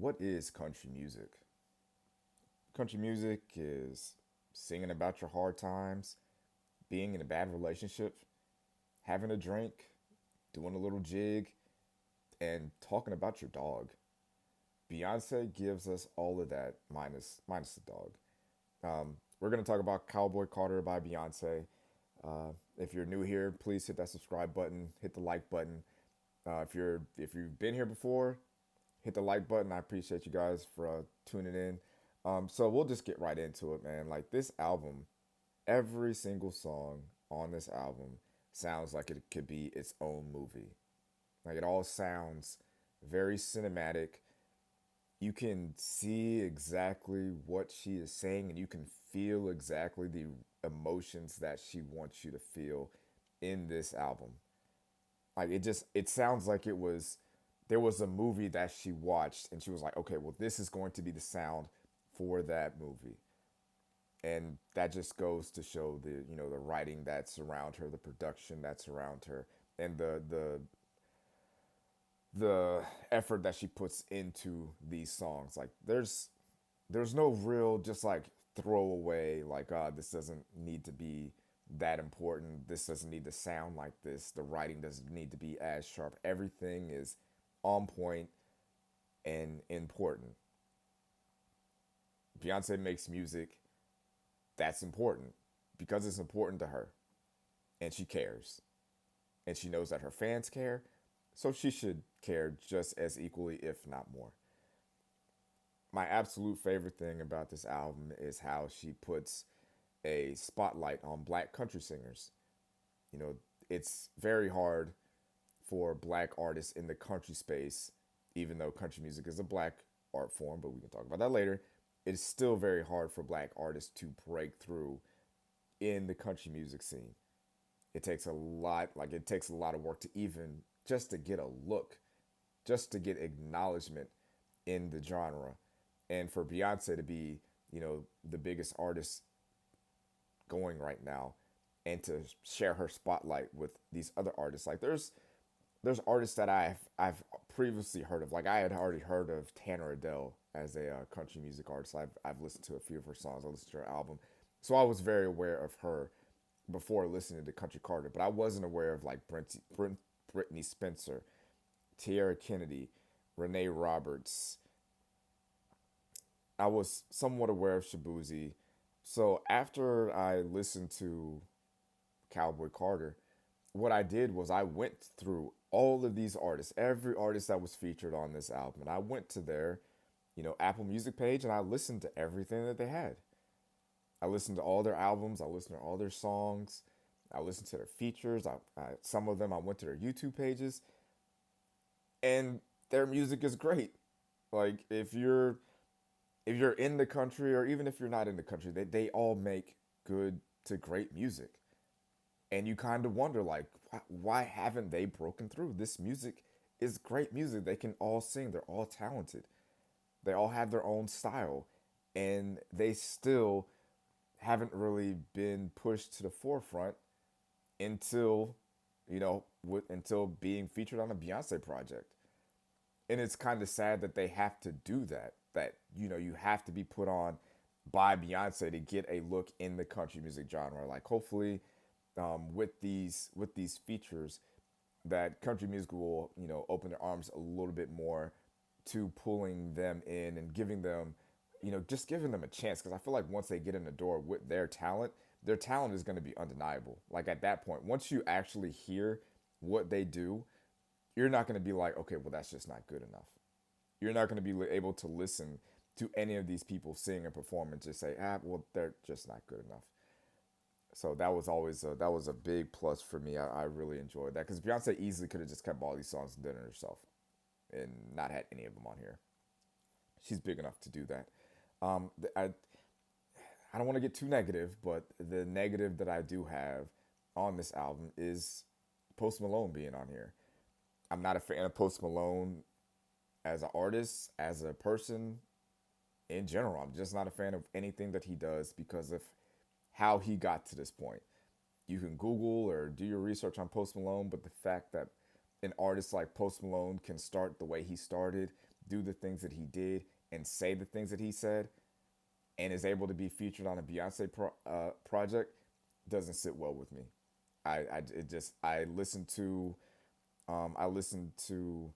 What is country music? Country music is singing about your hard times, being in a bad relationship, having a drink, doing a little jig, and talking about your dog. Beyonce gives us all of that minus the dog. We're gonna talk about Cowboy Carter by Beyonce. If you're new here, please hit that subscribe button, hit the like button. If you've been here before, hit the like button. I appreciate you guys for tuning in. So we'll just get right into it, man. Like this album, every single song on this album sounds like it could be its own movie. Like it all sounds very cinematic. You can see exactly what she is saying and you can feel exactly the emotions that she wants you to feel in this album. Like it sounds like there was a movie that she watched and she was like, okay, well this is going to be the sound for that movie. And that just goes to show the writing that's around her, the production that's around her, and the effort that she puts into these songs. Like there's no real just like throwaway like this doesn't need to be that important. This doesn't need to sound like this. The writing doesn't need to be as sharp. Everything is on point and important. Beyonce makes music that's important because it's important to her and she cares. And she knows that her fans care, so she should care just as equally, if not more. My absolute favorite thing about this album is how she puts a spotlight on black country singers. You know, it's very hard for black artists in the country space, even though country music is a black art form, but we can talk about that later. It's still very hard for black artists to break through in the country music scene. It takes a lot of work to even just to get a look, just to get acknowledgement in the genre. And for Beyonce to be, the biggest artist going right now and to share her spotlight with these other artists. Like there's artists that I've previously heard of. Like I had already heard of Tanner Adele as a country music artist. I've listened to a few of her songs. I listened to her album, so I was very aware of her before listening to Country Carter. But I wasn't aware of like Brittany Spencer, Tierra Kennedy, Renee Roberts. I was somewhat aware of Shabuzi. So after I listened to Cowboy Carter, what I did was I went through all of these artists, every artist that was featured on this album, and I went to their, Apple Music page and I listened to everything that they had. I listened to all their albums, I listened to all their songs, I listened to their features. Some of them I went to their YouTube pages, and their music is great. Like if you're in the country or even if you're not in the country, they all make good to great music. And you kind of wonder like why haven't they broken through? This music is great music. They can all sing. They're all talented. They all have their own style and they still haven't really been pushed to the forefront until until being featured on a Beyonce project. And it's kind of sad that they have to do that. That you have to be put on by Beyonce to get a look in the country music genre. Like hopefully, with these features, that country music will open their arms a little bit more to pulling them in and giving them just giving them a chance. Because I feel like once they get in the door with their talent is going to be undeniable. Like at that point, once you actually hear what they do, you're not going to be like, okay, well, that's just not good enough. You're not going to be able to listen to any of these people sing and perform and just say, well, they're just not good enough. So that was a big plus for me. I really enjoyed that because Beyonce easily could have just kept all these songs and done it herself and not had any of them on here. She's big enough to do that. I don't want to get too negative, but the negative that I do have on this album is Post Malone being on here. I'm not a fan of Post Malone as an artist, as a person in general. I'm just not a fan of anything that he does because of how he got to this point. You can Google or do your research on Post Malone, but the fact that an artist like Post Malone can start the way he started do the things that he did and say the things that he said, and is able to be featured on a project doesn't sit well with me. It just I listened to I listen to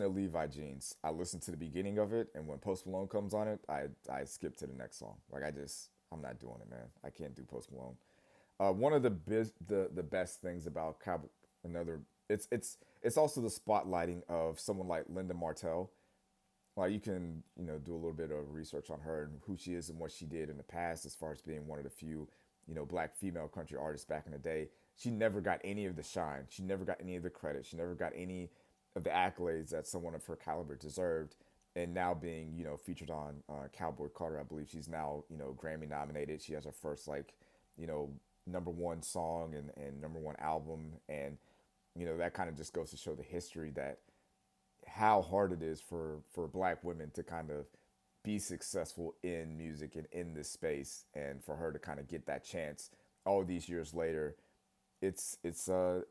Levi Jeans. I listen to the beginning of it, and when Post Malone comes on it, I skip to the next song. Like I'm not doing it, man. I can't do Post Malone. One of the best things about Cowboy, another it's also the spotlighting of someone like Linda Martell. Like you can do a little bit of research on her and who she is and what she did in the past, as far as being one of the few black female country artists back in the day. She never got any of the shine. She never got any of the credit. She never got any of the accolades that someone of her caliber deserved. And now being featured on Cowboy Carter, I believe she's now Grammy nominated. She has her first you know number one song and number one album, and that kind of just goes to show the history that how hard it is for black women to kind of be successful in music and in this space, and for her to kind of get that chance all these years later. It's a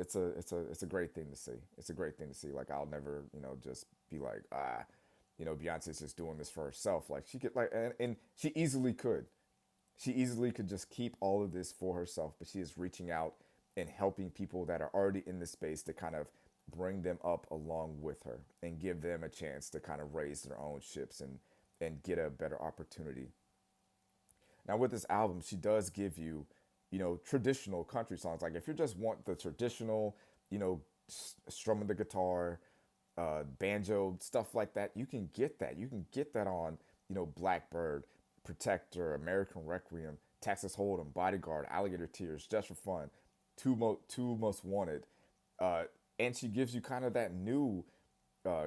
great thing to see. It's a great thing to see. Like I'll never just be like Beyonce's just doing this for herself. Like she could and she easily could. She easily could just keep all of this for herself, but she is reaching out and helping people that are already in this space to kind of bring them up along with her and give them a chance to kind of raise their own ships and get a better opportunity. Now with this album, she does give you, traditional country songs. Like if you just want the traditional, strumming the guitar, banjo, stuff like that, you can get that. You can get that on, Blackbird, Protector, American Requiem, Texas Hold'em, Bodyguard, Alligator Tears, Just for Fun, Two Most Wanted. Uh, and she gives you kind of that new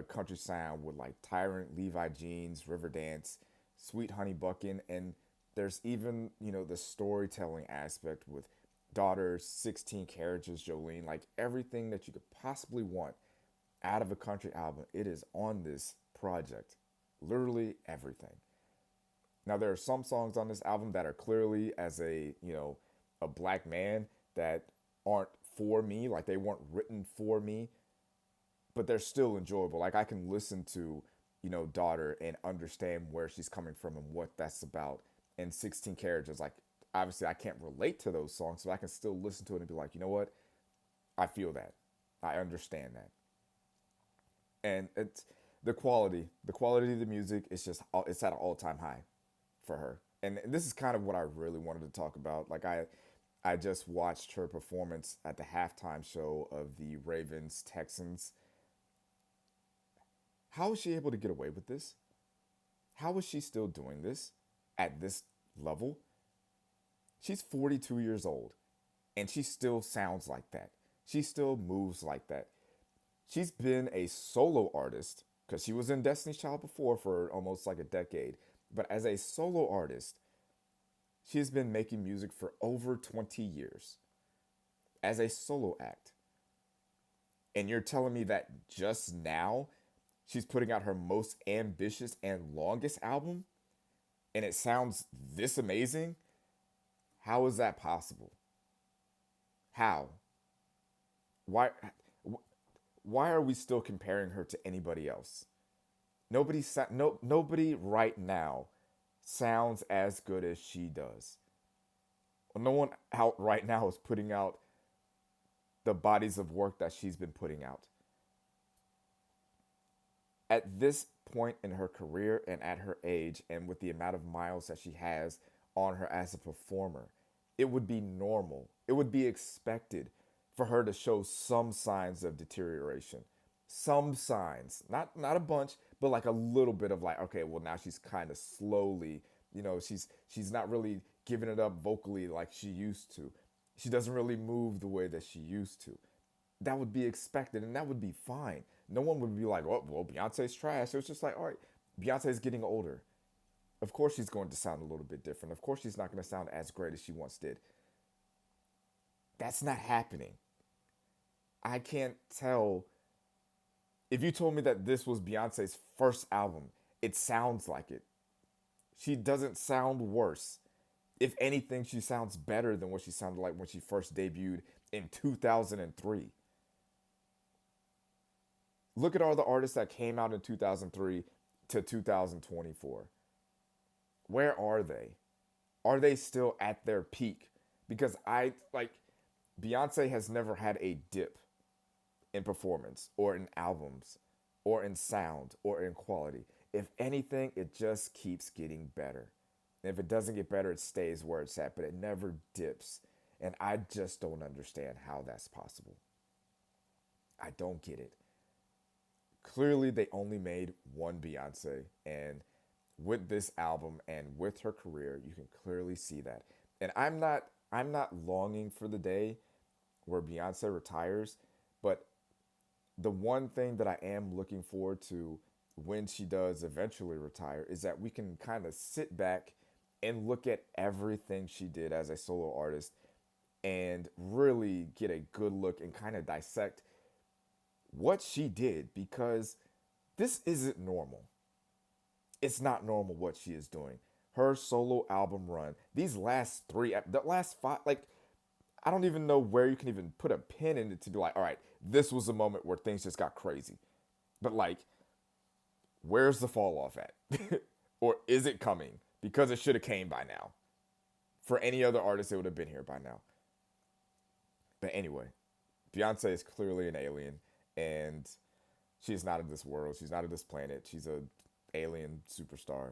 country sound with like Tyrant, Levi Jeans, Riverdance, Sweet Honey Buckin', and there's even the storytelling aspect with Daughters, 16 Carriages, Jolene, like everything that you could possibly want out of a country album. It is on this project, literally everything. Now there are some songs on this album that are clearly as a black man that aren't for me, like they weren't written for me, but they're still enjoyable. Like I can listen to, Daughter and understand where she's coming from and what that's about. And 16 Carriages, like obviously I can't relate to those songs, so I can still listen to it and be like, you know what? I feel that. I understand that. And it's the quality of the music is just it's at an all-time high for her. And this is kind of what I really wanted to talk about. Like I just watched her performance at the halftime show of the Ravens Texans. How is she able to get away with this? How is she still doing this at this level? She's 42 years old and she still sounds like that. She still moves like that. She's been a solo artist because she was in Destiny's Child before for almost like a decade. But as a solo artist, she has been making music for over 20 years as a solo act. And you're telling me that just now she's putting out her most ambitious and longest album and it sounds this amazing? How is that possible? How? Why why are we still comparing her to anybody else? Nobody right now sounds as good as she does. No one out right now is putting out the bodies of work that she's been putting out. At this point in her career and at her age, and with the amount of miles that she has on her as a performer, it would be normal. It would be expected for her to show some signs of deterioration. Some signs, not a bunch, but like a little bit of like, okay, well now she's kind of slowly, she's not really giving it up vocally like she used to. She doesn't really move the way that she used to. That would be expected and that would be fine. No one would be like, oh, well, Beyonce's trash. It was just like, all right, Beyonce's getting older. Of course she's going to sound a little bit different. Of course she's not going to sound as great as she once did. That's not happening. I can't tell. If you told me that this was Beyonce's first album, it sounds like it. She doesn't sound worse. If anything, she sounds better than what she sounded like when she first debuted in 2003. Look at all the artists that came out in 2003 to 2024. Where are they? Are they still at their peak? Because I like Beyonce has never had a dip in performance or in albums or in sound or in quality. If anything, it just keeps getting better. And if it doesn't get better, it stays where it's at, but it never dips. And I just don't understand how that's possible. I don't get it. Clearly, they only made one Beyonce, and with this album and with her career, you can clearly see that. And I'm not longing for the day where Beyonce retires, but the one thing that I am looking forward to when she does eventually retire is that we can kind of sit back and look at everything she did as a solo artist and really get a good look and kind of dissect what she did, because this isn't normal. It's not normal what she is doing. Her solo album run, these last three, the last five, like, I don't even know where you can even put a pin in it to be like, all right, this was a moment where things just got crazy. But like, where's the fall off at? Or is it coming? Because it should have came by now. For any other artist, it would have been here by now. But anyway, Beyonce is clearly an alien, and she's not of this world. She's not of this planet. She's a alien superstar.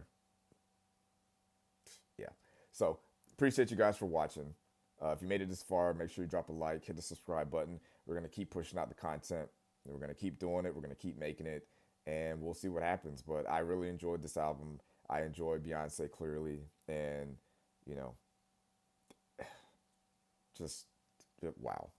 Yeah. So appreciate you guys for watching. If you made it this far, make sure you drop a like, hit the subscribe button. We're gonna keep pushing out the content. We're gonna keep doing it. We're gonna keep making it, and we'll see what happens. But I really enjoyed this album. I enjoy Beyonce clearly, and you know, just wow.